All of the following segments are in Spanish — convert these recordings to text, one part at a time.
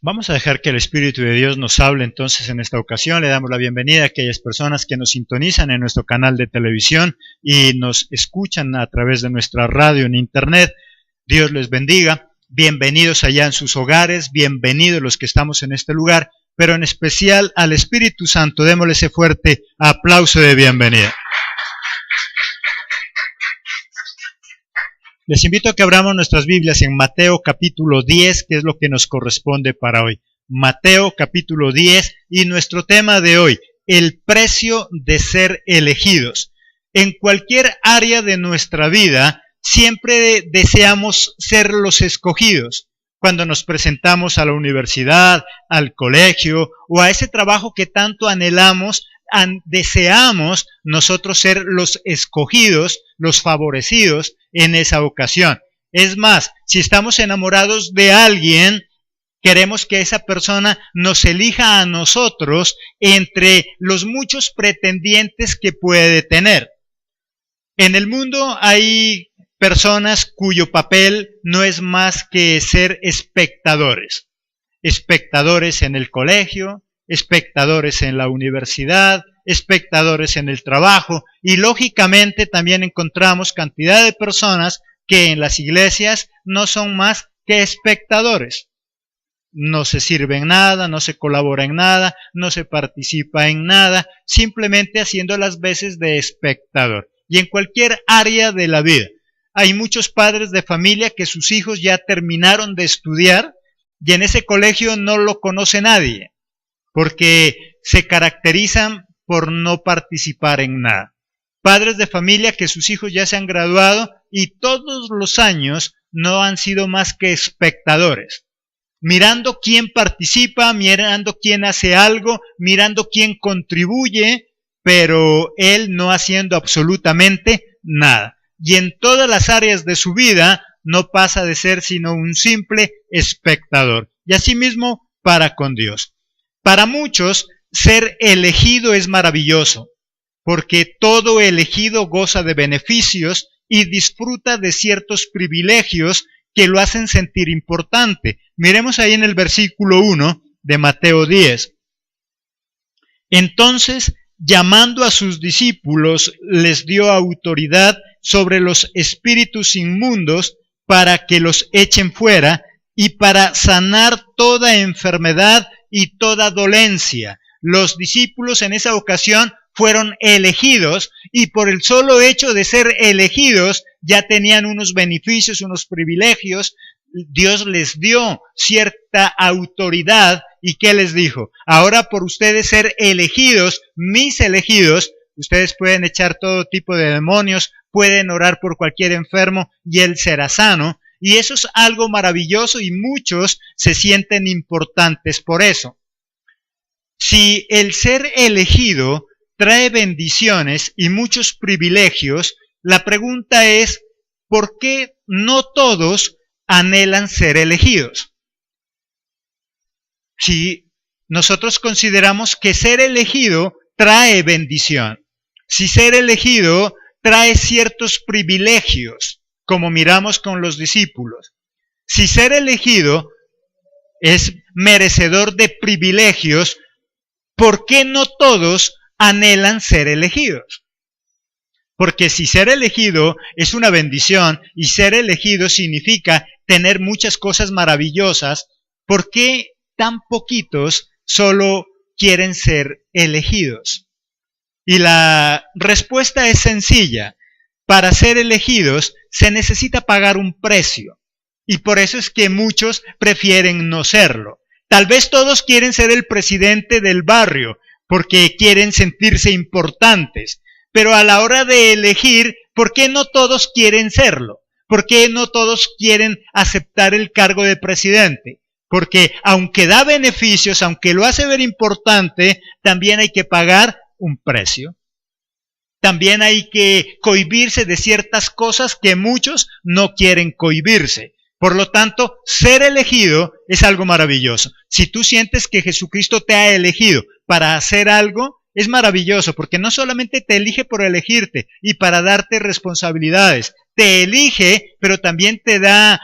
Vamos a dejar que el Espíritu de Dios nos hable entonces en esta ocasión. Le damos la bienvenida a aquellas personas que nos sintonizan en nuestro canal de televisión y nos escuchan a través de nuestra radio en internet. Dios les bendiga. Bienvenidos allá en sus hogares, bienvenidos los que estamos en este lugar, pero en especial al Espíritu Santo. Démosle ese fuerte aplauso de bienvenida. Les invito a que abramos nuestras Biblias en Mateo capítulo 10, que es lo que nos corresponde para hoy. Mateo capítulo 10 y nuestro tema de hoy, el precio de ser elegidos. En cualquier área de nuestra vida, siempre deseamos ser los escogidos. Cuando nos presentamos a la universidad, al colegio o a ese trabajo que tanto anhelamos, deseamos nosotros ser los escogidos, los favorecidos en esa ocasión. Es más, si estamos enamorados de alguien, queremos que esa persona nos elija a nosotros entre los muchos pretendientes que puede tener. En el mundo hay personas cuyo papel no es más que ser espectadores. Espectadores en el colegio, espectadores en la universidad, espectadores en el trabajo, y lógicamente también encontramos cantidad de personas que en las iglesias no son más que espectadores. No se sirve en nada, no se colabora en nada, no se participa en nada, simplemente haciendo las veces de espectador. Y en cualquier área de la vida. Hay muchos padres de familia que sus hijos ya terminaron de estudiar y en ese colegio no lo conoce nadie, porque se caracterizan por no participar en nada. Padres de familia que sus hijos ya se han graduado y todos los años no han sido más que espectadores, mirando quién participa, mirando quién hace algo, mirando quién contribuye, pero él no haciendo absolutamente nada. Y en todas las áreas de su vida no pasa de ser sino un simple espectador. Y asimismo para con Dios. Para muchos, ser elegido es maravilloso, porque todo elegido goza de beneficios y disfruta de ciertos privilegios que lo hacen sentir importante. Miremos ahí en el versículo 1 de Mateo 10. Entonces, llamando a sus discípulos, les dio autoridad sobre los espíritus inmundos para que los echen fuera y para sanar toda enfermedad y toda dolencia. Los discípulos en esa ocasión fueron elegidos y por el solo hecho de ser elegidos ya tenían unos beneficios, unos privilegios. Dios les dio cierta autoridad y ¿qué les dijo? Ahora por ustedes ser elegidos, mis elegidos, ustedes pueden echar todo tipo de demonios, pueden orar por cualquier enfermo y él será sano. Y eso es algo maravilloso y muchos se sienten importantes por eso. Si el ser elegido trae bendiciones y muchos privilegios, la pregunta es, ¿por qué no todos anhelan ser elegidos? Si nosotros consideramos que ser elegido trae bendición, si ser elegido trae ciertos privilegios, como miramos con los discípulos, si ser elegido es merecedor de privilegios, ¿por qué no todos anhelan ser elegidos? Porque si ser elegido es una bendición y ser elegido significa tener muchas cosas maravillosas, ¿por qué tan poquitos solo quieren ser elegidos? Y la respuesta es sencilla. Para ser elegidos se necesita pagar un precio. Y por eso es que muchos prefieren no serlo. Tal vez todos quieren ser el presidente del barrio porque quieren sentirse importantes. Pero a la hora de elegir, ¿por qué no todos quieren serlo? ¿Por qué no todos quieren aceptar el cargo de presidente? Porque aunque da beneficios, aunque lo hace ver importante, también hay que pagar un precio. También hay que cohibirse de ciertas cosas que muchos no quieren cohibirse. Por lo tanto, ser elegido es algo maravilloso. Si tú sientes que Jesucristo te ha elegido para hacer algo, es maravilloso, porque no solamente te elige por elegirte y para darte responsabilidades, te elige, pero también te da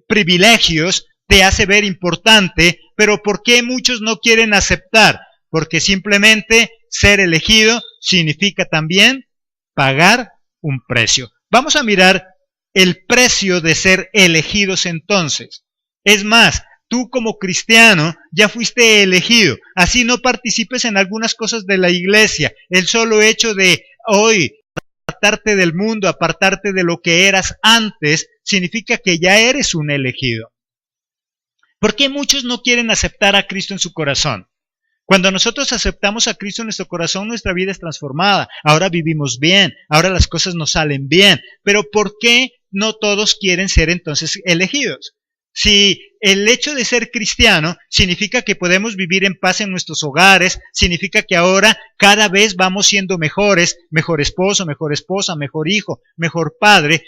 privilegios te hace ver importante, pero ¿por qué muchos no quieren aceptar? Porque simplemente ser elegido significa también pagar un precio. Vamos a mirar el precio de ser elegidos entonces. Es más, tú como cristiano ya fuiste elegido, así no participes en algunas cosas de la iglesia. El solo hecho de hoy apartarte del mundo, apartarte de lo que eras antes, significa que ya eres un elegido. ¿Por qué muchos no quieren aceptar a Cristo en su corazón? Cuando nosotros aceptamos a Cristo en nuestro corazón, nuestra vida es transformada. Ahora vivimos bien, ahora las cosas nos salen bien. Pero ¿por qué no todos quieren ser entonces elegidos? Si el hecho de ser cristiano significa que podemos vivir en paz en nuestros hogares, significa que ahora cada vez vamos siendo mejores, mejor esposo, mejor esposa, mejor hijo, mejor padre.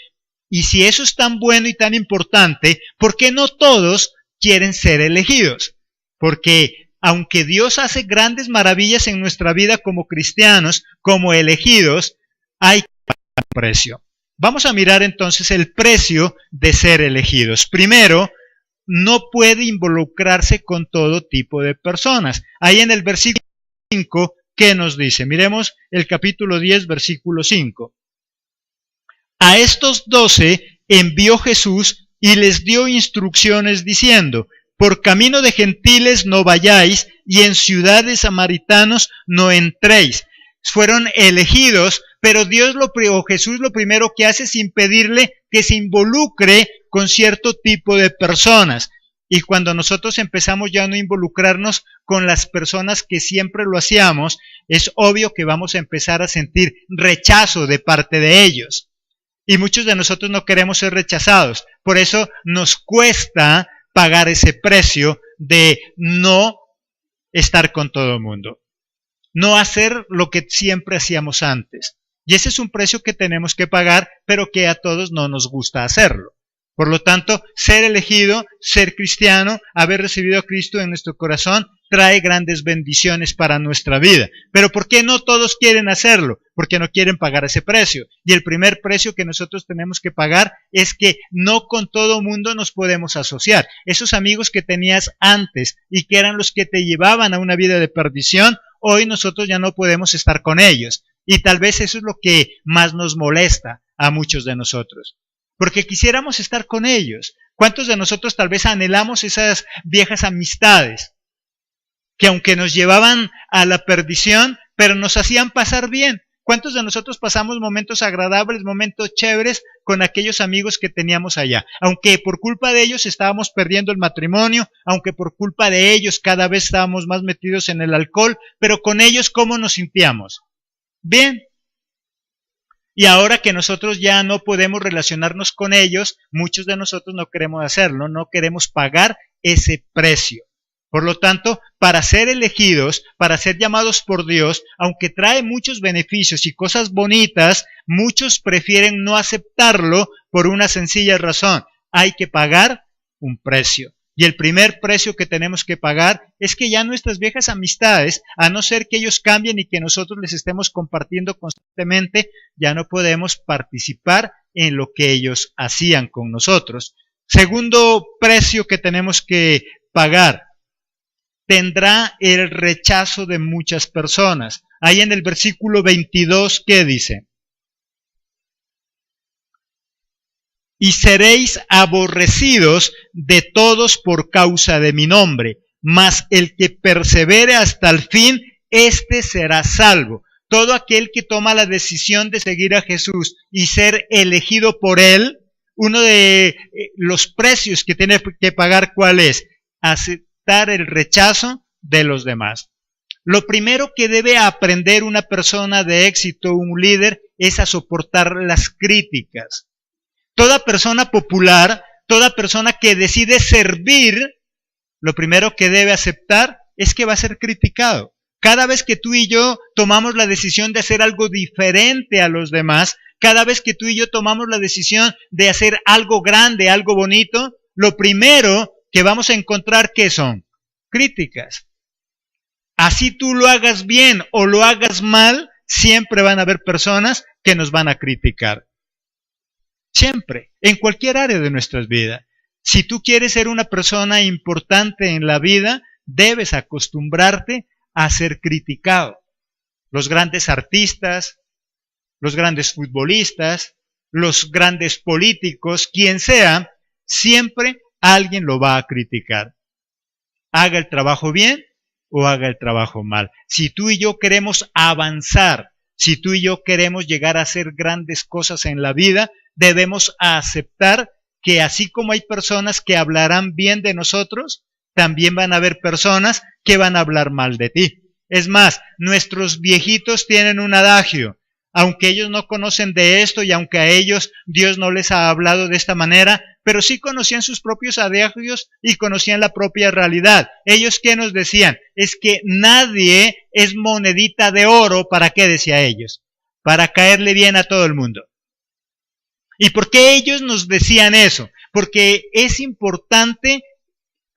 Y si eso es tan bueno y tan importante, ¿por qué no todos quieren ser elegidos? Porque aunque Dios hace grandes maravillas en nuestra vida como cristianos, como elegidos, hay que pagar un precio. Vamos a mirar entonces el precio de ser elegidos. Primero, no puede involucrarse con todo tipo de personas. Ahí en el versículo 5, ¿qué nos dice? Miremos el capítulo 10, versículo 5. A estos 12 envió Jesús y les dio instrucciones diciendo: por camino de gentiles no vayáis, y en ciudades samaritanos no entréis. Fueron elegidos, pero Jesús lo primero que hace es impedirle que se involucre con cierto tipo de personas. Y cuando nosotros empezamos ya a no involucrarnos con las personas que siempre lo hacíamos, es obvio que vamos a empezar a sentir rechazo de parte de ellos. Y muchos de nosotros no queremos ser rechazados. Por eso nos cuesta pagar ese precio de no estar con todo el mundo. No hacer lo que siempre hacíamos antes. Y ese es un precio que tenemos que pagar, pero que a todos no nos gusta hacerlo. Por lo tanto, ser elegido, ser cristiano, haber recibido a Cristo en nuestro corazón, trae grandes bendiciones para nuestra vida. Pero ¿por qué no todos quieren hacerlo? Porque no quieren pagar ese precio. Y el primer precio que nosotros tenemos que pagar es que no con todo mundo nos podemos asociar. Esos amigos que tenías antes y que eran los que te llevaban a una vida de perdición, hoy nosotros ya no podemos estar con ellos. Y tal vez eso es lo que más nos molesta a muchos de nosotros. Porque quisiéramos estar con ellos. ¿Cuántos de nosotros tal vez anhelamos esas viejas amistades que aunque nos llevaban a la perdición, pero nos hacían pasar bien? ¿Cuántos de nosotros pasamos momentos agradables, momentos chéveres con aquellos amigos que teníamos allá? Aunque por culpa de ellos estábamos perdiendo el matrimonio, aunque por culpa de ellos cada vez estábamos más metidos en el alcohol, pero con ellos, ¿cómo nos sentíamos? Bien. Y ahora que nosotros ya no podemos relacionarnos con ellos, muchos de nosotros no queremos hacerlo, no queremos pagar ese precio. Por lo tanto, para ser elegidos, para ser llamados por Dios, aunque trae muchos beneficios y cosas bonitas, muchos prefieren no aceptarlo por una sencilla razón: hay que pagar un precio. Y el primer precio que tenemos que pagar es que ya nuestras viejas amistades, a no ser que ellos cambien y que nosotros les estemos compartiendo constantemente, ya no podemos participar en lo que ellos hacían con nosotros. Segundo precio que tenemos que pagar: tendrá el rechazo de muchas personas. Ahí en el versículo 22, ¿qué dice? Y seréis aborrecidos de todos por causa de mi nombre, mas el que persevere hasta el fin, éste será salvo. Todo aquel que toma la decisión de seguir a Jesús y ser elegido por Él, uno de los precios que tiene que pagar, ¿cuál es? Aceptar el rechazo de los demás. Lo primero que debe aprender una persona de éxito, un líder, es a soportar las críticas. Toda persona popular, toda persona que decide servir, lo primero que debe aceptar es que va a ser criticado. Cada vez que tú y yo tomamos la decisión de hacer algo diferente a los demás, cada vez que tú y yo tomamos la decisión de hacer algo grande, algo bonito, lo primero que vamos a encontrar, ¿qué son? Críticas. Así tú lo hagas bien o lo hagas mal, siempre van a haber personas que nos van a criticar. Siempre, en cualquier área de nuestras vidas. Si tú quieres ser una persona importante en la vida, debes acostumbrarte a ser criticado. Los grandes artistas, los grandes futbolistas, los grandes políticos, quien sea, siempre alguien lo va a criticar. Haga el trabajo bien o haga el trabajo mal. Si tú y yo queremos avanzar, si tú y yo queremos llegar a hacer grandes cosas en la vida, debemos aceptar que así como hay personas que hablarán bien de nosotros, también van a haber personas que van a hablar mal de ti. Es más, nuestros viejitos tienen un adagio. Aunque ellos no conocen de esto y aunque a ellos Dios no les ha hablado de esta manera, pero sí conocían sus propios adagios y conocían la propia realidad. Ellos, ¿qué nos decían? Es que nadie es monedita de oro. ¿Para qué decía ellos? Para caerle bien a todo el mundo. ¿Y por qué ellos nos decían eso? Porque es importante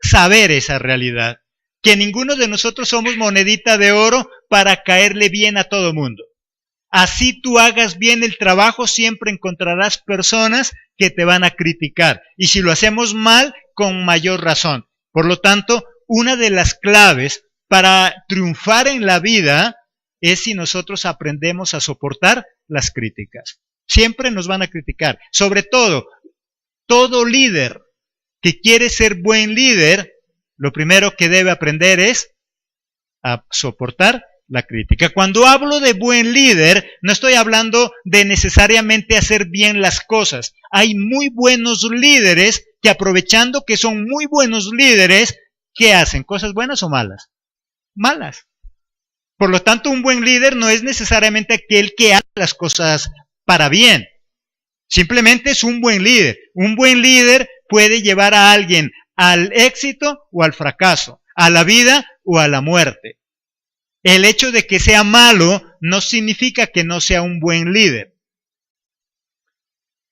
saber esa realidad, que ninguno de nosotros somos monedita de oro para caerle bien a todo el mundo. Así tú hagas bien el trabajo, siempre encontrarás personas que te van a criticar. Y si lo hacemos mal, con mayor razón. Por lo tanto, una de las claves para triunfar en la vida es si nosotros aprendemos a soportar las críticas. Siempre nos van a criticar. Sobre todo líder que quiere ser buen líder, lo primero que debe aprender es a soportar la crítica. Cuando hablo de buen líder, no estoy hablando de necesariamente hacer bien las cosas. Hay muy buenos líderes que, aprovechando que son muy buenos líderes, ¿qué hacen? ¿Cosas buenas o malas? Malas. Por lo tanto, un buen líder no es necesariamente aquel que hace las cosas para bien. Simplemente es un buen líder. Un buen líder puede llevar a alguien al éxito o al fracaso, a la vida o a la muerte. El hecho de que sea malo no significa que no sea un buen líder.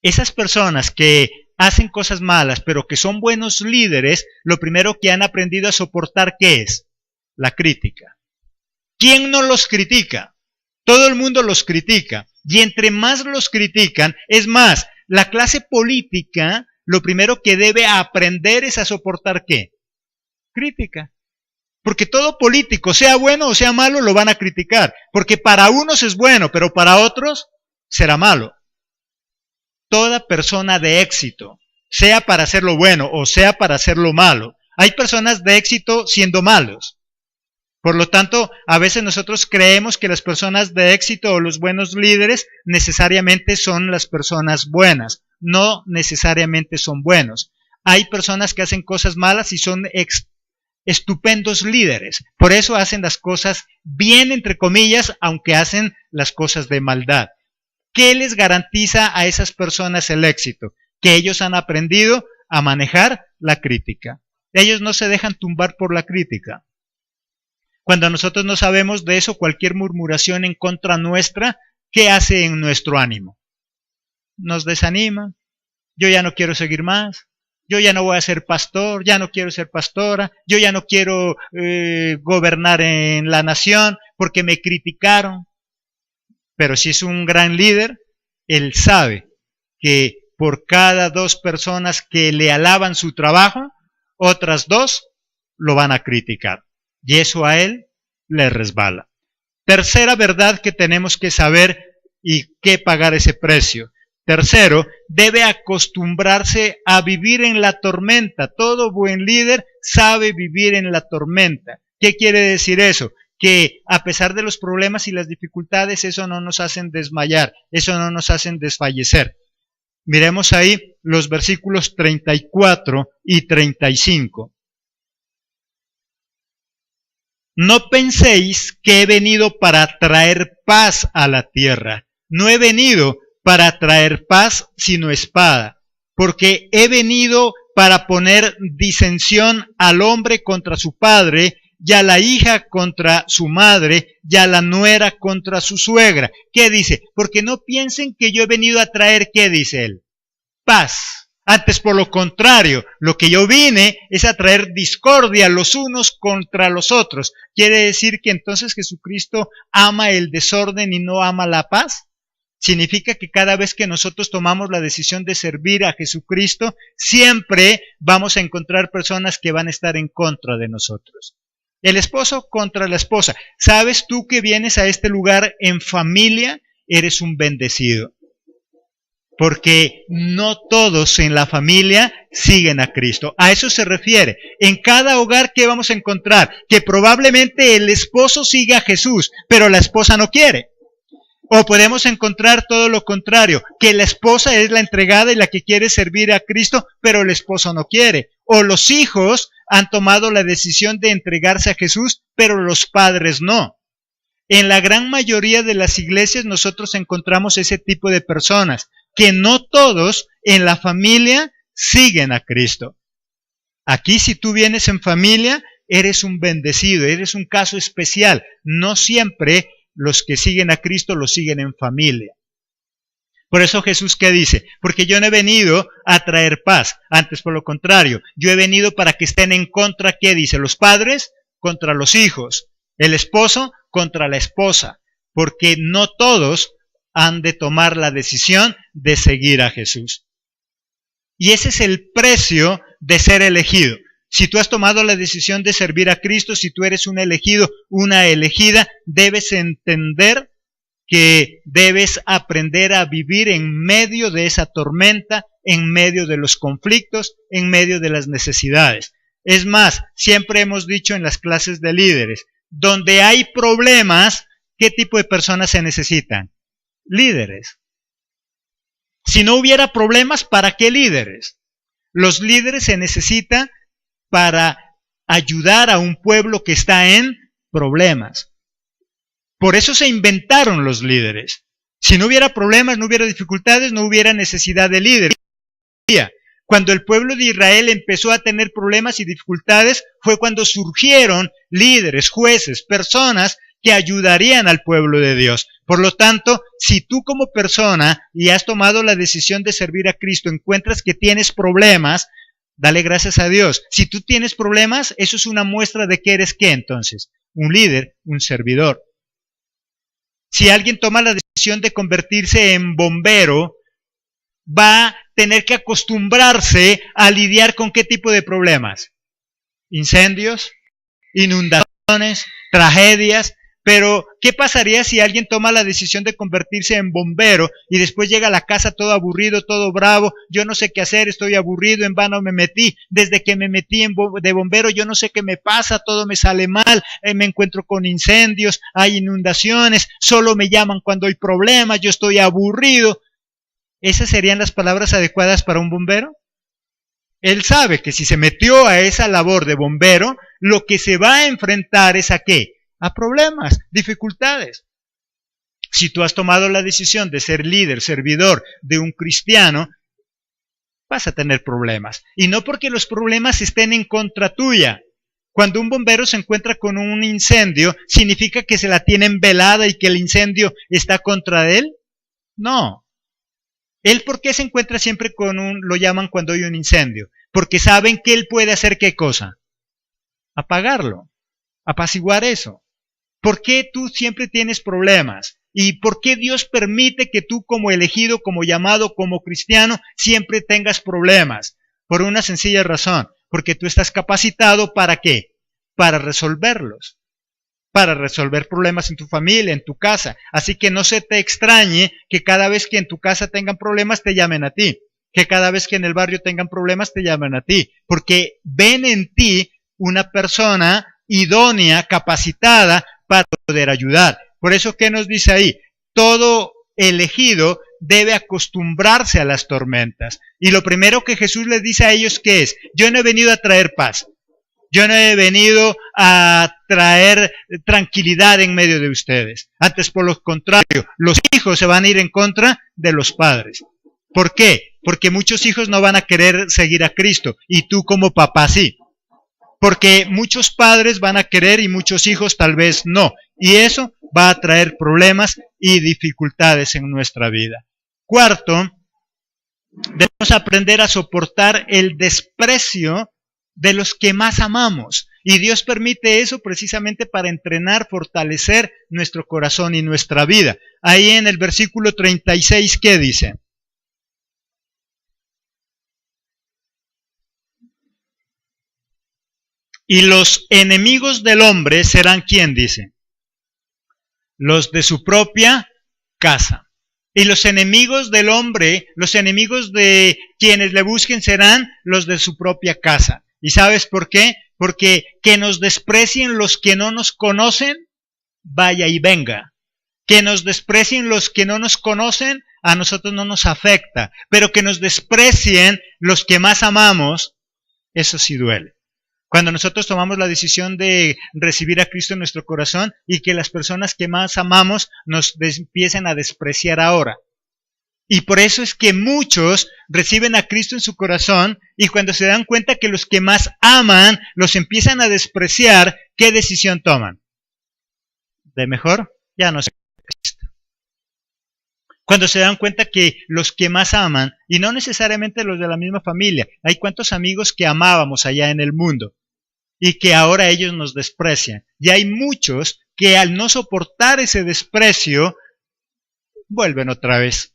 Esas personas que hacen cosas malas, pero que son buenos líderes, lo primero que han aprendido a soportar, ¿qué es? La crítica. ¿Quién no los critica? Todo el mundo los critica. Y entre más los critican, es más, la clase política, lo primero que debe aprender es a soportar, ¿qué? Crítica. Porque todo político, sea bueno o sea malo, lo van a criticar. Porque para unos es bueno, pero para otros será malo. Toda persona de éxito, sea para hacer lo bueno o sea para hacer lo malo, hay personas de éxito siendo malos. Por lo tanto, a veces nosotros creemos que las personas de éxito o los buenos líderes necesariamente son las personas buenas. No necesariamente son buenos. Hay personas que hacen cosas malas y son estupendos líderes. Por eso hacen las cosas bien, entre comillas, aunque hacen las cosas de maldad. ¿Qué les garantiza a esas personas el éxito? Que ellos han aprendido a manejar la crítica. Ellos no se dejan tumbar por la crítica. Cuando nosotros no sabemos de eso, cualquier murmuración en contra nuestra, ¿qué hace en nuestro ánimo? Nos desanima. Yo ya no quiero seguir más. Yo ya no voy a ser pastor, ya no quiero ser pastora, yo ya no quiero gobernar en la nación porque me criticaron. Pero si es un gran líder, él sabe que por cada 2 personas que le alaban su trabajo, otras 2 lo van a criticar. Y eso a él le resbala. Tercera verdad que tenemos que saber y que pagar ese precio. Tercero, debe acostumbrarse a vivir en la tormenta. Todo buen líder sabe vivir en la tormenta. ¿Qué quiere decir eso? Que a pesar de los problemas y las dificultades, eso no nos hacen desmayar, eso no nos hacen desfallecer. Miremos ahí los versículos 34 y 35. No penséis que he venido para traer paz a la tierra. No he venido para traer paz sino espada, porque he venido para poner disensión al hombre contra su padre, y a la hija contra su madre, y a la nuera contra su suegra. ¿Qué dice? Porque no piensen que yo he venido a traer, ¿qué dice él? Paz. Antes, por lo contrario, lo que yo vine es a traer discordia los unos contra los otros. ¿Quiere decir que entonces Jesucristo ama el desorden y no ama la paz? Significa que cada vez que nosotros tomamos la decisión de servir a Jesucristo, siempre vamos a encontrar personas que van a estar en contra de nosotros. El esposo contra la esposa. ¿Sabes tú que vienes a este lugar en familia? Eres un bendecido. Porque no todos en la familia siguen a Cristo. A eso se refiere. En cada hogar, ¿qué vamos a encontrar? Que probablemente el esposo siga a Jesús, pero la esposa no quiere. O podemos encontrar todo lo contrario, que la esposa es la entregada y la que quiere servir a Cristo, pero el esposo no quiere. O los hijos han tomado la decisión de entregarse a Jesús, pero los padres no. En la gran mayoría de las iglesias nosotros encontramos ese tipo de personas, que no todos en la familia siguen a Cristo. Aquí, si tú vienes en familia, eres un bendecido, eres un caso especial. No siempre los que siguen a Cristo lo siguen en familia. Por eso Jesús, ¿qué dice? Porque yo no he venido a traer paz, antes por lo contrario, yo he venido para que estén en contra, ¿qué dice? Los padres contra los hijos, el esposo contra la esposa, porque no todos han de tomar la decisión de seguir a Jesús. Y ese es el precio de ser elegido. Si tú has tomado la decisión de servir a Cristo, si tú eres un elegido, una elegida, debes entender que debes aprender a vivir en medio de esa tormenta, en medio de los conflictos, en medio de las necesidades. Es más, siempre hemos dicho en las clases de líderes, donde hay problemas, ¿qué tipo de personas se necesitan? Líderes. Si no hubiera problemas, ¿para qué líderes? Los líderes se necesitan para ayudar a un pueblo que está en problemas. Por eso se inventaron los líderes. Si no hubiera problemas, no hubiera dificultades, no hubiera necesidad de líderes. Cuando el pueblo de Israel empezó a tener problemas y dificultades, fue cuando surgieron líderes, jueces, personas que ayudarían al pueblo de Dios. Por lo tanto, si tú como persona y has tomado la decisión de servir a Cristo, encuentras que tienes problemas, dale gracias a Dios. Si tú tienes problemas, eso es una muestra de que eres ¿qué entonces? Un líder, un servidor. Si alguien toma la decisión de convertirse en bombero, va a tener que acostumbrarse a lidiar con ¿qué tipo de problemas? Incendios, inundaciones, tragedias. Pero, ¿qué pasaría si alguien toma la decisión de convertirse en bombero y después llega a la casa todo aburrido, todo bravo? Yo no sé qué hacer, estoy aburrido, en vano me metí. Desde que me metí de bombero, yo no sé qué me pasa, todo me sale mal, me encuentro con incendios, hay inundaciones, solo me llaman cuando hay problemas, yo estoy aburrido. ¿Esas serían las palabras adecuadas para un bombero? Él sabe que si se metió a esa labor de bombero, lo que se va a enfrentar es ¿a qué? A problemas, dificultades. Si tú has tomado la decisión de ser líder, servidor de un cristiano, vas a tener problemas. Y no porque los problemas estén en contra tuya. Cuando un bombero se encuentra con un incendio, ¿significa que se la tienen velada y que el incendio está contra él? No. ¿Él por qué se encuentra siempre lo llaman cuando hay un incendio? Porque saben que él puede hacer ¿qué cosa? Apagarlo, apaciguar eso. ¿Por qué tú siempre tienes problemas? ¿Y por qué Dios permite que tú como elegido, como llamado, como cristiano, siempre tengas problemas? Por una sencilla razón, porque tú estás capacitado ¿para qué? Para resolverlos. Para resolver problemas en tu familia, en tu casa. Así que no se te extrañe que cada vez que en tu casa tengan problemas te llamen a ti. Que cada vez que en el barrio tengan problemas te llamen a ti. Porque ven en ti una persona idónea, capacitada para poder ayudar. Por eso, ¿qué nos dice ahí? Todo elegido debe acostumbrarse a las tormentas. Y lo primero que Jesús les dice a ellos, ¿qué es? Yo no he venido a traer paz. Yo no he venido a traer tranquilidad en medio de ustedes. Antes, por lo contrario, los hijos se van a ir en contra de los padres. ¿Por qué? Porque muchos hijos no van a querer seguir a Cristo. Y tú como papá sí. Porque muchos padres van a querer y muchos hijos tal vez no. Y eso va a traer problemas y dificultades en nuestra vida. Cuarto, debemos aprender a soportar el desprecio de los que más amamos. Y Dios permite eso precisamente para entrenar, fortalecer nuestro corazón y nuestra vida. Ahí en el versículo 36, ¿qué dice? Y los enemigos del hombre serán, ¿quién dice? Los de su propia casa. Y los enemigos del hombre, los enemigos de quienes le busquen serán los de su propia casa. ¿Y sabes por qué? Porque que nos desprecien los que no nos conocen, vaya y venga. Que nos desprecien los que no nos conocen, a nosotros no nos afecta. Pero que nos desprecien los que más amamos, eso sí duele. Cuando nosotros tomamos la decisión de recibir a Cristo en nuestro corazón y que las personas que más amamos nos empiecen a despreciar ahora. Y por eso es que muchos reciben a Cristo en su corazón y cuando se dan cuenta que los que más aman los empiezan a despreciar, ¿qué decisión toman? De mejor, ya no sé. Cuando se dan cuenta que los que más aman, y no necesariamente los de la misma familia, hay cuantos amigos que amábamos allá en el mundo y que ahora ellos nos desprecian. Y hay muchos que al no soportar ese desprecio, vuelven otra vez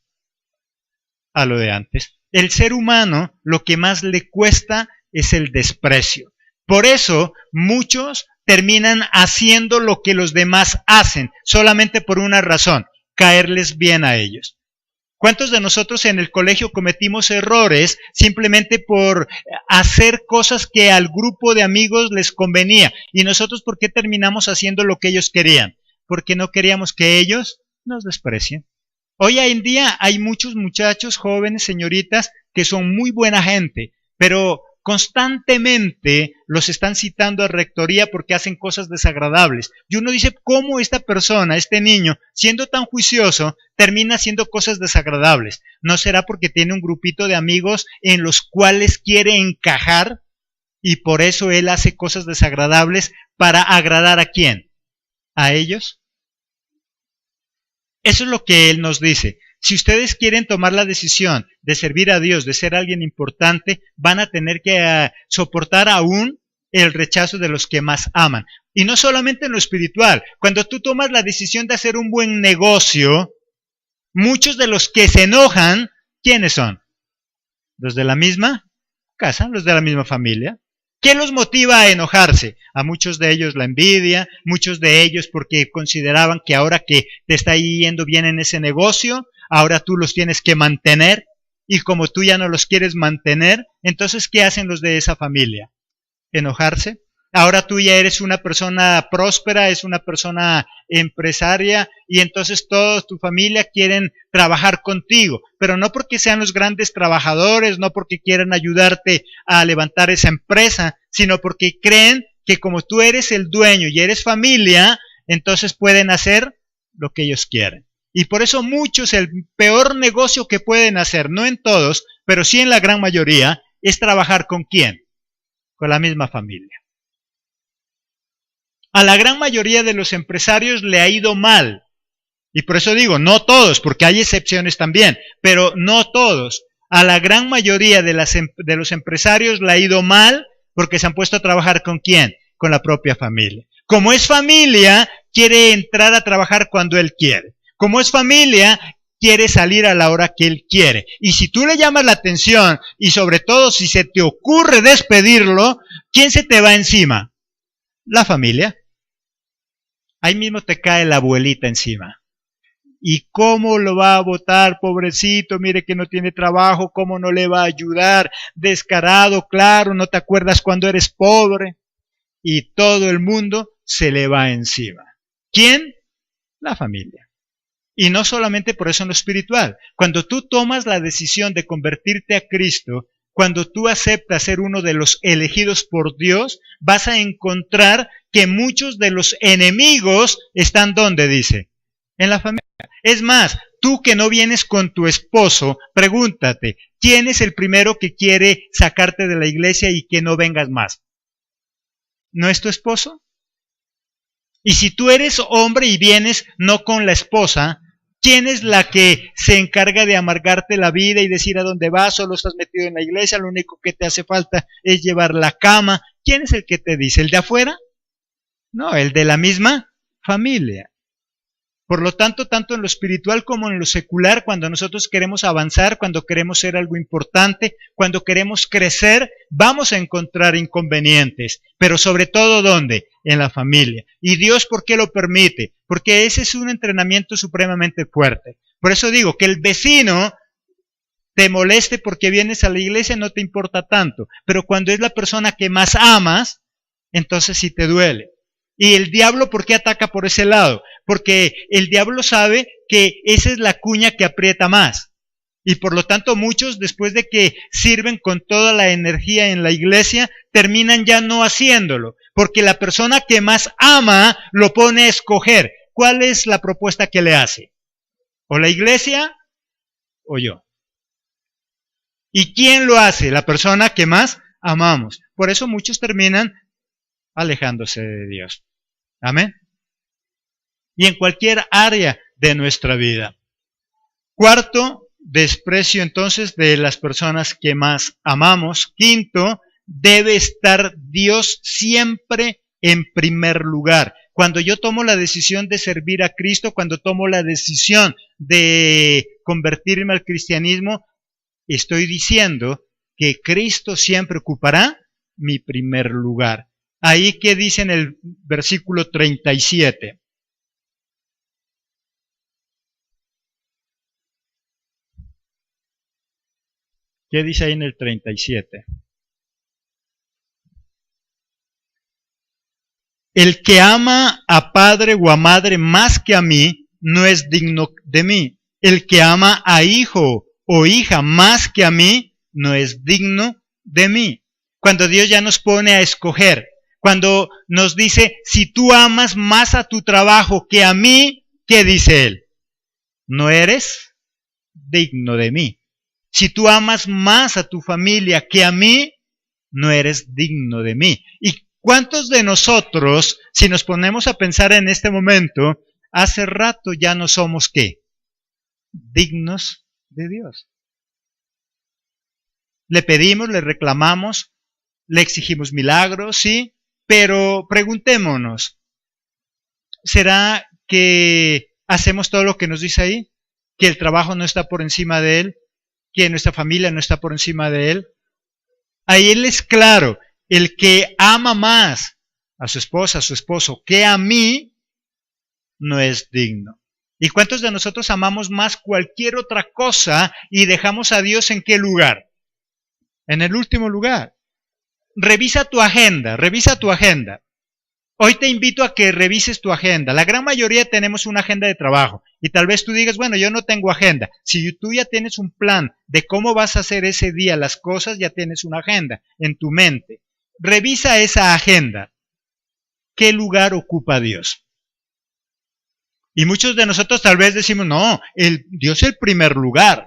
a lo de antes. El ser humano lo que más le cuesta es el desprecio. Por eso muchos terminan haciendo lo que los demás hacen, solamente por una razón: caerles bien a ellos. ¿Cuántos de nosotros en el colegio cometimos errores simplemente por hacer cosas que al grupo de amigos les convenía? ¿Y nosotros por qué terminamos haciendo lo que ellos querían? Porque no queríamos que ellos nos desprecien. Hoy en día hay muchos muchachos, jóvenes, señoritas, que son muy buena gente, pero constantemente los están citando a rectoría porque hacen cosas desagradables. Y uno dice, ¿cómo esta persona, este niño, siendo tan juicioso, termina haciendo cosas desagradables? ¿No será porque tiene un grupito de amigos en los cuales quiere encajar y por eso él hace cosas desagradables para agradar a quién? ¿A ellos? Eso es lo que él nos dice. Si ustedes quieren tomar la decisión de servir a Dios, de ser alguien importante, van a tener que soportar aún el rechazo de los que más aman. Y no solamente en lo espiritual. Cuando tú tomas la decisión de hacer un buen negocio, muchos de los que se enojan, ¿quiénes son? Los de la misma casa, los de la misma familia. ¿Qué los motiva a enojarse? A muchos de ellos la envidia, muchos de ellos porque consideraban que ahora que te está yendo bien en ese negocio, ahora tú los tienes que mantener, y como tú ya no los quieres mantener, entonces ¿qué hacen los de esa familia? ¿Enojarse? Ahora tú ya eres una persona próspera, es una persona empresaria, y entonces toda tu familia quieren trabajar contigo, pero no porque sean los grandes trabajadores, no porque quieran ayudarte a levantar esa empresa, sino porque creen que como tú eres el dueño y eres familia, entonces pueden hacer lo que ellos quieren. Y por eso muchos, el peor negocio que pueden hacer, no en todos, pero sí en la gran mayoría, es trabajar ¿con quién? Con la misma familia. A la gran mayoría de los empresarios le ha ido mal. Y por eso digo, no todos, porque hay excepciones también, pero no todos. A la gran mayoría de los empresarios le ha ido mal porque se han puesto a trabajar ¿con quién? Con la propia familia. Como es familia, quiere entrar a trabajar cuando él quiere. Como es familia, quiere salir a la hora que él quiere. Y si tú le llamas la atención, y sobre todo si se te ocurre despedirlo, ¿quién se te va encima? La familia. Ahí mismo te cae la abuelita encima. ¿Y cómo lo va a votar, pobrecito? Mire que no tiene trabajo, ¿cómo no le va a ayudar? Descarado, claro, ¿no te acuerdas cuando eres pobre? Y todo el mundo se le va encima. ¿Quién? La familia. Y no solamente por eso en lo espiritual. Cuando tú tomas la decisión de convertirte a Cristo, cuando tú aceptas ser uno de los elegidos por Dios, vas a encontrar que muchos de los enemigos están ¿dónde? Dice, en la familia. Es más, tú que no vienes con tu esposo, pregúntate, ¿quién es el primero que quiere sacarte de la iglesia y que no vengas más? ¿No es tu esposo? Y si tú eres hombre y vienes no con la esposa, ¿quién es la que se encarga de amargarte la vida y decir a dónde vas? Solo estás metido en la iglesia, lo único que te hace falta es llevar la cama. ¿quién es el que te dice? ¿El de afuera? No, el de la misma familia. Por lo tanto, tanto en lo espiritual como en lo secular, cuando nosotros queremos avanzar, cuando queremos ser algo importante, cuando queremos crecer, vamos a encontrar inconvenientes. Pero sobre todo, ¿dónde? En la familia. ¿Y Dios por qué lo permite? Porque ese es un entrenamiento supremamente fuerte. Por eso digo que el vecino te moleste porque vienes a la iglesia no te importa tanto. Pero cuando es la persona que más amas, entonces sí te duele. ¿Y el diablo por qué ataca por ese lado? Porque el diablo sabe que esa es la cuña que aprieta más. Y por lo tanto muchos, después de que sirven con toda la energía en la iglesia, terminan ya no haciéndolo. Porque la persona que más ama lo pone a escoger. ¿Cuál es la propuesta que le hace? ¿O la iglesia o yo? ¿Y quién lo hace? La persona que más amamos. Por eso muchos terminan alejándose de Dios. Amén. Y en cualquier área de nuestra vida. Cuarto, desprecio entonces de las personas que más amamos. Quinto, debe estar Dios siempre en primer lugar. Cuando yo tomo la decisión de servir a Cristo, cuando tomo la decisión de convertirme al cristianismo, estoy diciendo que Cristo siempre ocupará mi primer lugar. Ahí que dice en el versículo 37. ¿Qué dice ahí en el 37? El que ama a padre o a madre más que a mí, no es digno de mí. El que ama a hijo o hija más que a mí, no es digno de mí. Cuando Dios ya nos pone a escoger, cuando nos dice, si tú amas más a tu trabajo que a mí, ¿qué dice Él? No eres digno de mí. Si tú amas más a tu familia que a mí, no eres digno de mí. ¿Y cuántos de nosotros, si nos ponemos a pensar en este momento, hace rato ya no somos ¿qué? Dignos de Dios? Le pedimos, le reclamamos, le exigimos milagros, sí, pero preguntémonos, ¿será que hacemos todo lo que nos dice ahí? ¿Que el trabajo no está por encima de Él? ¿Que nuestra familia no está por encima de Él? Ahí Él es claro, el que ama más a su esposa, a su esposo, que a mí, no es digno. ¿Y cuántos de nosotros amamos más cualquier otra cosa y dejamos a Dios en qué lugar? En el último lugar. Revisa tu agenda, revisa tu agenda. Hoy te invito a que revises tu agenda. La gran mayoría tenemos una agenda de trabajo y tal vez tú digas, bueno, yo no tengo agenda. Si tú ya tienes un plan de cómo vas a hacer ese día las cosas, ya tienes una agenda en tu mente. Revisa esa agenda. ¿Qué lugar ocupa Dios? Y muchos de nosotros tal vez decimos, no, Dios es el primer lugar.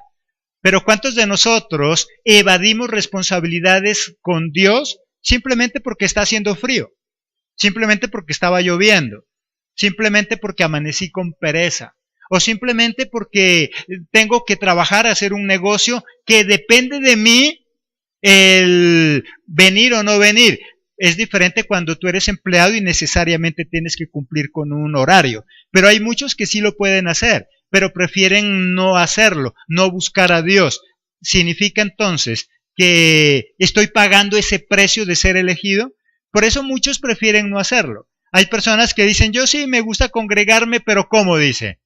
Pero ¿cuántos de nosotros evadimos responsabilidades con Dios simplemente porque está haciendo frío? Simplemente porque estaba lloviendo, simplemente porque amanecí con pereza, o simplemente porque tengo que trabajar, hacer un negocio que depende de mí el venir o no venir. Es diferente cuando tú eres empleado y necesariamente tienes que cumplir con un horario, pero hay muchos que sí lo pueden hacer, pero prefieren no hacerlo, no buscar a Dios. ¿Significa entonces que estoy pagando ese precio de ser elegido? Por eso muchos prefieren no hacerlo. Hay personas que dicen, yo sí me gusta congregarme, pero ¿cómo dice?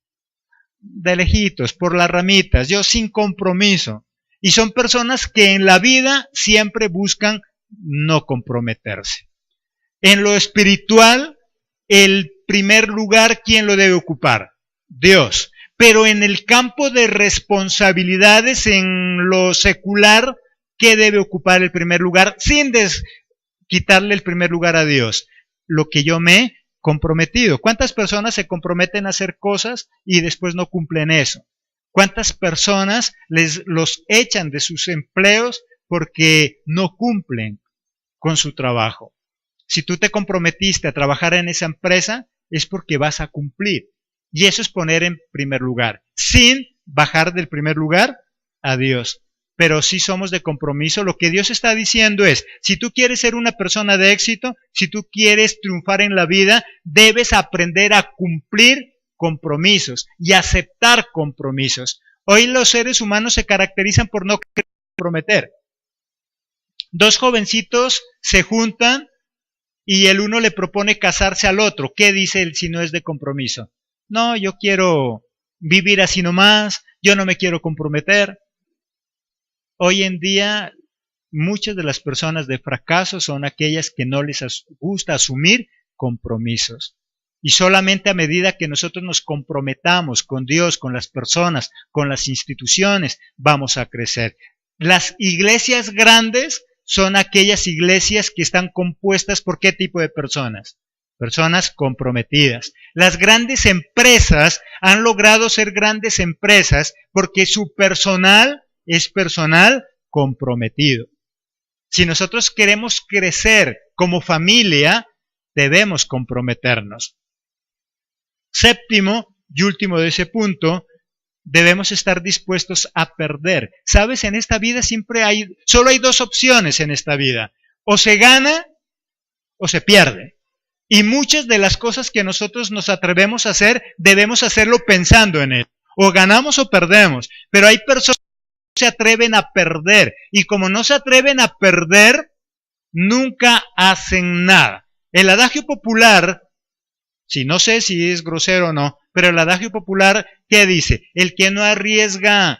De lejitos, por las ramitas, yo sin compromiso. Y son personas que en la vida siempre buscan no comprometerse. En lo espiritual, el primer lugar, ¿quién lo debe ocupar? Dios. Pero en el campo de responsabilidades, en lo secular, ¿qué debe ocupar el primer lugar? Sin quitarle el primer lugar a Dios. Lo que yo me he comprometido. ¿Cuántas personas se comprometen a hacer cosas y después no cumplen eso? ¿Cuántas personas los echan de sus empleos porque no cumplen con su trabajo? Si tú te comprometiste a trabajar en esa empresa, es porque vas a cumplir. Y eso es poner en primer lugar, sin bajar del primer lugar a Dios. pero sí somos de compromiso. Lo que Dios está diciendo es, si tú quieres ser una persona de éxito, si tú quieres triunfar en la vida, debes aprender a cumplir compromisos y aceptar compromisos. Hoy los seres humanos se caracterizan por no comprometer. Dos jovencitos se juntan y el uno le propone casarse al otro. ¿Qué dice él si no es de compromiso? No, yo quiero vivir así nomás, yo no me quiero comprometer. Hoy en día, muchas de las personas de fracaso son aquellas que no les gusta asumir compromisos. Y solamente a medida que nosotros nos comprometamos con Dios, con las personas, con las instituciones, vamos a crecer. Las iglesias grandes son aquellas iglesias que están compuestas por ¿qué tipo de personas? Personas comprometidas. Las grandes empresas han logrado ser grandes empresas porque su personal es personal comprometido. Si nosotros queremos crecer como familia, debemos comprometernos. Séptimo y último de ese punto, debemos estar dispuestos a perder. ¿Sabes? En esta vida solo hay dos opciones en esta vida. O se gana o se pierde. Y muchas de las cosas que nosotros nos atrevemos a hacer, debemos hacerlo pensando en él. O ganamos o perdemos. Pero hay personas que no se atreven a perder. Y como no se atreven a perder, nunca hacen nada. El adagio popular, no sé si es grosero o no, pero el adagio popular, ¿qué dice? El que no arriesga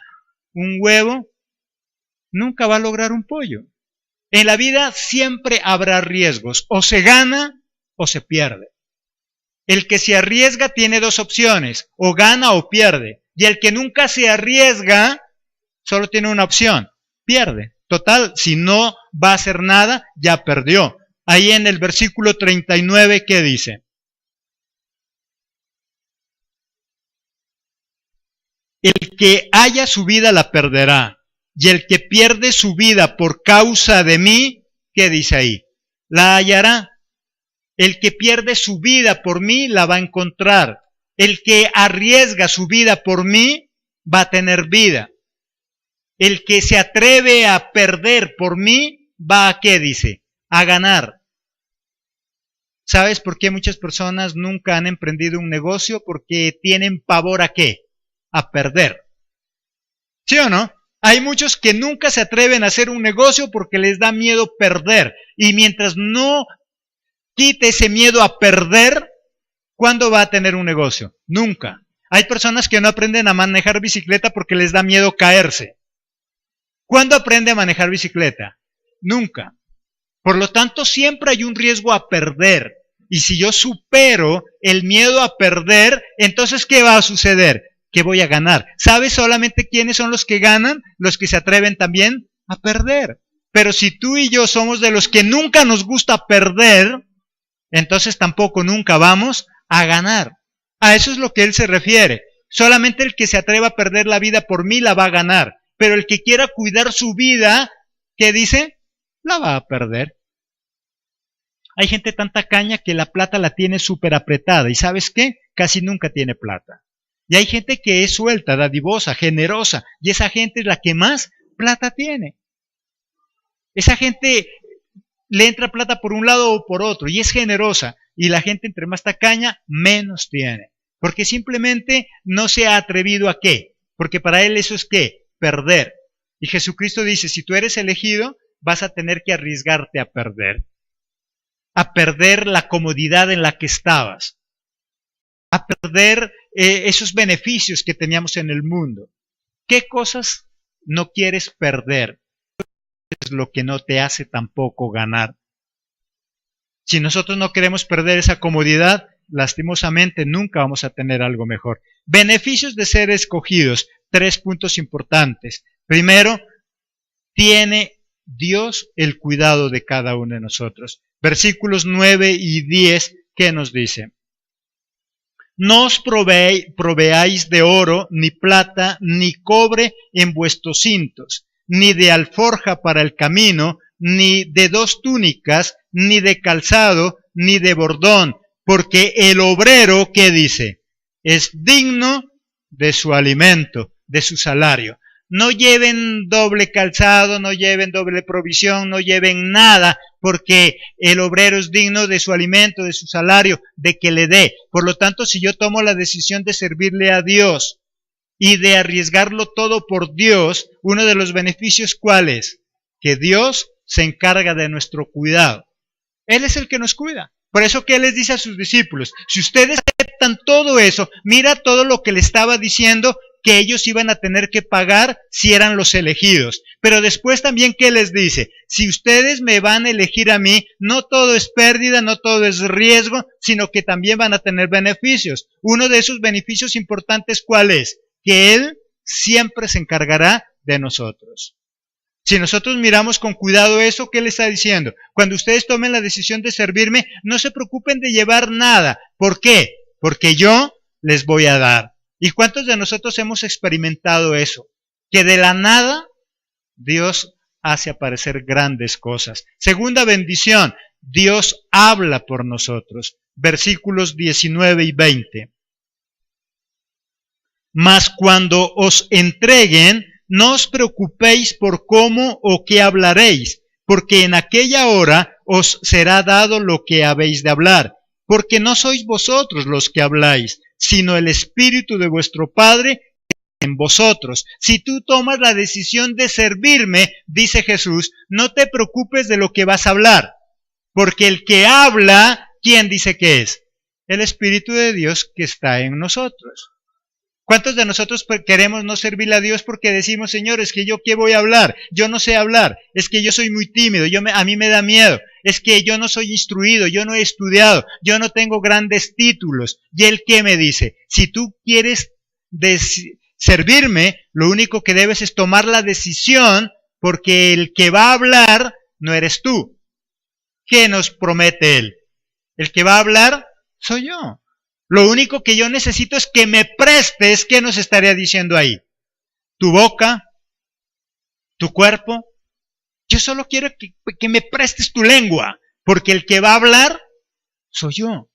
un huevo, nunca va a lograr un pollo. En la vida siempre habrá riesgos, o se gana o se pierde. El que se arriesga tiene dos opciones, o gana o pierde. Y el que nunca se arriesga, solo tiene una opción, pierde. Total, si no va a hacer nada, ya perdió. Ahí en el versículo 39, ¿qué dice? El que haya su vida la perderá, y el que pierde su vida por causa de mí, ¿qué dice ahí? La hallará. El que pierde su vida por mí la va a encontrar. El que arriesga su vida por mí va a tener vida. El que se atreve a perder por mí va a ¿qué dice? A ganar. ¿Sabes por qué muchas personas nunca han emprendido un negocio? Porque tienen pavor ¿a qué? A perder. ¿Sí o no? Hay muchos que nunca se atreven a hacer un negocio porque les da miedo perder. Y mientras no quite ese miedo a perder, ¿cuándo va a tener un negocio? Nunca. Hay personas que no aprenden a manejar bicicleta porque les da miedo caerse. ¿Cuándo aprende a manejar bicicleta? Nunca. Por lo tanto, siempre hay un riesgo a perder. Y si yo supero el miedo a perder, entonces ¿qué va a suceder? Que voy a ganar. ¿Sabes solamente quiénes son los que ganan? Los que se atreven también a perder. Pero si tú y yo somos de los que nunca nos gusta perder, entonces tampoco nunca vamos a ganar. A eso es lo que él se refiere. Solamente el que se atreva a perder la vida por mí la va a ganar. Pero el que quiera cuidar su vida, ¿qué dice? La va a perder. Hay gente tan tacaña que la plata la tiene súper apretada. ¿Y sabes qué? Casi nunca tiene plata. Y hay gente que es suelta, dadivosa, generosa. Y esa gente es la que más plata tiene. Esa gente le entra plata por un lado o por otro. Y es generosa. Y la gente entre más tacaña, menos tiene. Porque simplemente no se ha atrevido a ¿qué? Porque para él eso es ¿qué? Perder. Y Jesucristo dice, si tú eres elegido, vas a tener que arriesgarte a perder. A perder la comodidad en la que estabas. A perder esos beneficios que teníamos en el mundo. ¿Qué cosas no quieres perder? Es lo que no te hace tampoco ganar. Si nosotros no queremos perder esa comodidad, lastimosamente nunca vamos a tener algo mejor. Beneficios de ser escogidos. 3 puntos importantes. Primero, tiene Dios el cuidado de cada uno de nosotros. Versículos 9 y 10, ¿qué nos dice? No os proveáis de oro, ni plata, ni cobre en vuestros cintos, ni de alforja para el camino, ni de 2 túnicas, ni de calzado, ni de bordón, porque el obrero, ¿qué dice? Es digno de su alimento, de su salario. no lleven doble calzado, no lleven doble provisión, no lleven nada, porque el obrero es digno de su alimento, de su salario, de que le dé. Por lo tanto, si yo tomo la decisión de servirle a Dios y de arriesgarlo todo por Dios, uno de los beneficios, ¿cuál es? Que Dios se encarga de nuestro cuidado. Él es el que nos cuida. Por eso que Él les dice a sus discípulos, si ustedes aceptan todo eso, mira todo lo que le estaba diciendo que ellos iban a tener que pagar si eran los elegidos. Pero después también, ¿qué les dice? Si ustedes me van a elegir a mí, no todo es pérdida, no todo es riesgo, sino que también van a tener beneficios. Uno de esos beneficios importantes, ¿cuál es? Que Él siempre se encargará de nosotros. Si nosotros miramos con cuidado eso, ¿qué le está diciendo? Cuando ustedes tomen la decisión de servirme, no se preocupen de llevar nada. ¿Por qué? Porque yo les voy a dar. ¿Y cuántos de nosotros hemos experimentado eso? Que de la nada Dios hace aparecer grandes cosas. Segunda bendición, Dios habla por nosotros. Versículos 19 y 20. Mas cuando os entreguen, no os preocupéis por cómo o qué hablaréis, porque en aquella hora os será dado lo que habéis de hablar, porque no sois vosotros los que habláis, sino el Espíritu de vuestro Padre en vosotros. Si tú tomas la decisión de servirme, dice Jesús, no te preocupes de lo que vas a hablar, porque el que habla, ¿quién dice que es? El Espíritu de Dios que está en nosotros. ¿Cuántos de nosotros queremos no servirle a Dios porque decimos, Señor, es que yo qué voy a hablar? Yo no sé hablar, es que yo soy muy tímido, a mí me da miedo, es que yo no soy instruido, yo no he estudiado, yo no tengo grandes títulos. ¿Y Él qué me dice? Si tú quieres servirme, lo único que debes es tomar la decisión, porque el que va a hablar no eres tú. ¿Qué nos promete Él? El que va a hablar soy yo. Lo único que yo necesito es que me prestes. ¿Qué nos estaría diciendo ahí? Tu boca, tu cuerpo. Yo solo quiero que me prestes tu lengua, porque el que va a hablar soy yo.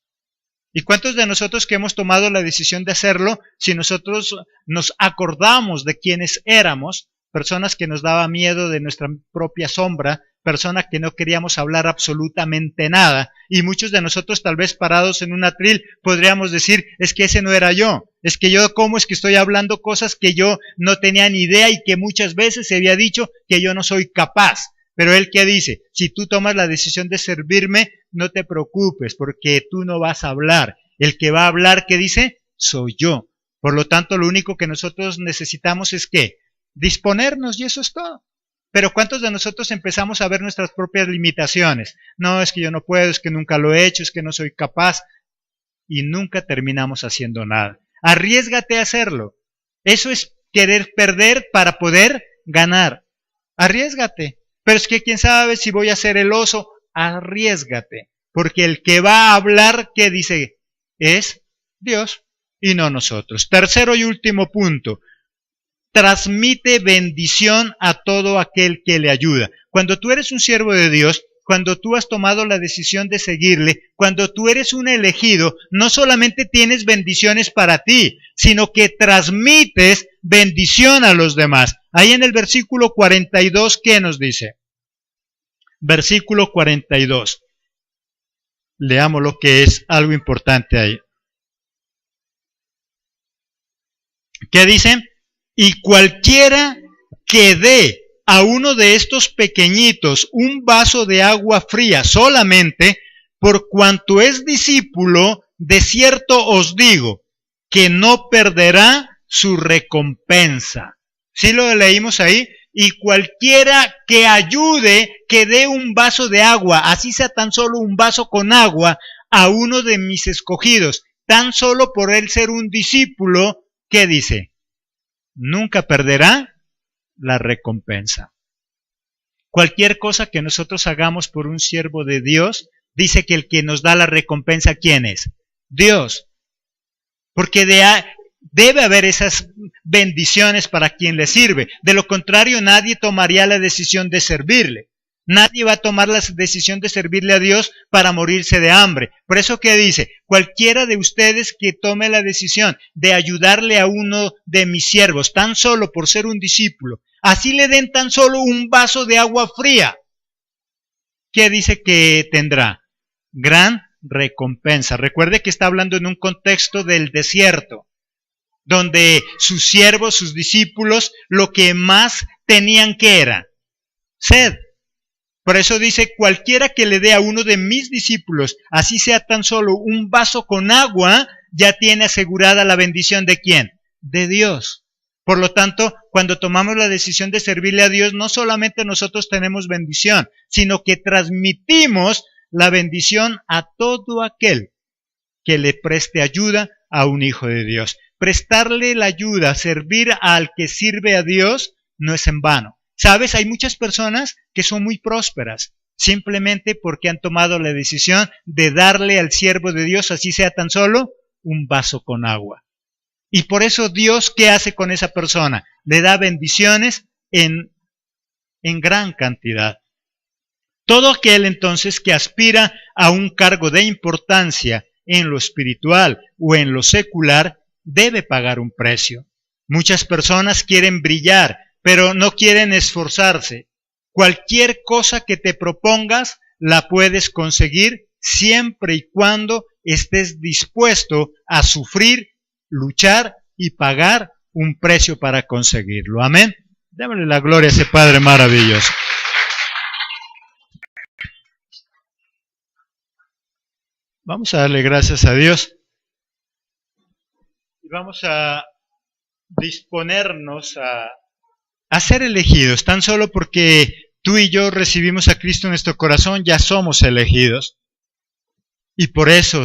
¿Y cuántos de nosotros que hemos tomado la decisión de hacerlo, si nosotros nos acordamos de quiénes éramos, personas que nos daba miedo de nuestra propia sombra, personas que no queríamos hablar absolutamente nada, y muchos de nosotros tal vez parados en un atril podríamos decir, es que ese no era yo, es que yo cómo es que estoy hablando cosas que yo no tenía ni idea y que muchas veces se había dicho que yo no soy capaz. Pero Él ¿qué dice? Si tú tomas la decisión de servirme, no te preocupes porque tú no vas a hablar. El que va a hablar, ¿qué dice? Soy yo. Por lo tanto, lo único que nosotros necesitamos es ¿qué? Disponernos, y eso es todo. Pero ¿cuántos de nosotros empezamos a ver nuestras propias limitaciones? No, es que yo no puedo, es que nunca lo he hecho, es que no soy capaz. Y nunca terminamos haciendo nada. Arriésgate a hacerlo. Eso es querer perder para poder ganar. Arriésgate. Pero es que quién sabe si voy a ser el oso. Arriésgate. Porque el que va a hablar, ¿qué dice? Es Dios y no nosotros. Tercero y último punto. Transmite bendición a todo aquel que le ayuda. Cuando tú eres un siervo de Dios, cuando tú has tomado la decisión de seguirle, cuando tú eres un elegido, no solamente tienes bendiciones para ti, sino que transmites bendición a los demás. Ahí en el versículo 42, ¿qué nos dice? Versículo 42. Leamos lo que es algo importante ahí. ¿Qué dice? Y cualquiera que dé a uno de estos pequeñitos un vaso de agua fría solamente, por cuanto es discípulo, de cierto os digo, que no perderá su recompensa. ¿Sí lo leímos ahí? Y cualquiera que ayude, que dé un vaso de agua, así sea tan solo un vaso con agua, a uno de mis escogidos, tan solo por él ser un discípulo, ¿qué dice? Nunca perderá la recompensa. Cualquier cosa que nosotros hagamos por un siervo de Dios, dice que el que nos da la recompensa, ¿quién es? Dios. Porque debe haber esas bendiciones para quien le sirve. De lo contrario, nadie tomaría la decisión de servirle. Nadie va a tomar la decisión de servirle a Dios para morirse de hambre. Por eso que dice, cualquiera de ustedes que tome la decisión de ayudarle a uno de mis siervos, tan solo por ser un discípulo, así le den tan solo un vaso de agua fría, ¿qué dice que tendrá? Gran recompensa. Recuerde que está hablando en un contexto del desierto, donde sus siervos, sus discípulos, lo que más tenían que era sed. Por eso dice, cualquiera que le dé a uno de mis discípulos, así sea tan solo un vaso con agua, ya tiene asegurada la bendición ¿de quién? De Dios. Por lo tanto, cuando tomamos la decisión de servirle a Dios, no solamente nosotros tenemos bendición, sino que transmitimos la bendición a todo aquel que le preste ayuda a un hijo de Dios. Prestarle la ayuda, servir al que sirve a Dios, no es en vano. ¿Sabes? Hay muchas personas que son muy prósperas, simplemente porque han tomado la decisión de darle al siervo de Dios, así sea tan solo, un vaso con agua. Y por eso Dios, ¿qué hace con esa persona? Le da bendiciones en gran cantidad. Todo aquel entonces que aspira a un cargo de importancia en lo espiritual o en lo secular, debe pagar un precio. Muchas personas quieren brillar, pero no quieren esforzarse. Cualquier cosa que te propongas la puedes conseguir siempre y cuando estés dispuesto a sufrir, luchar y pagar un precio para conseguirlo. Amén. Démosle la gloria a ese Padre maravilloso. Vamos a darle gracias a Dios y vamos a disponernos a ser elegidos. Tan solo porque tú y yo recibimos a Cristo en nuestro corazón, ya somos elegidos. Y por eso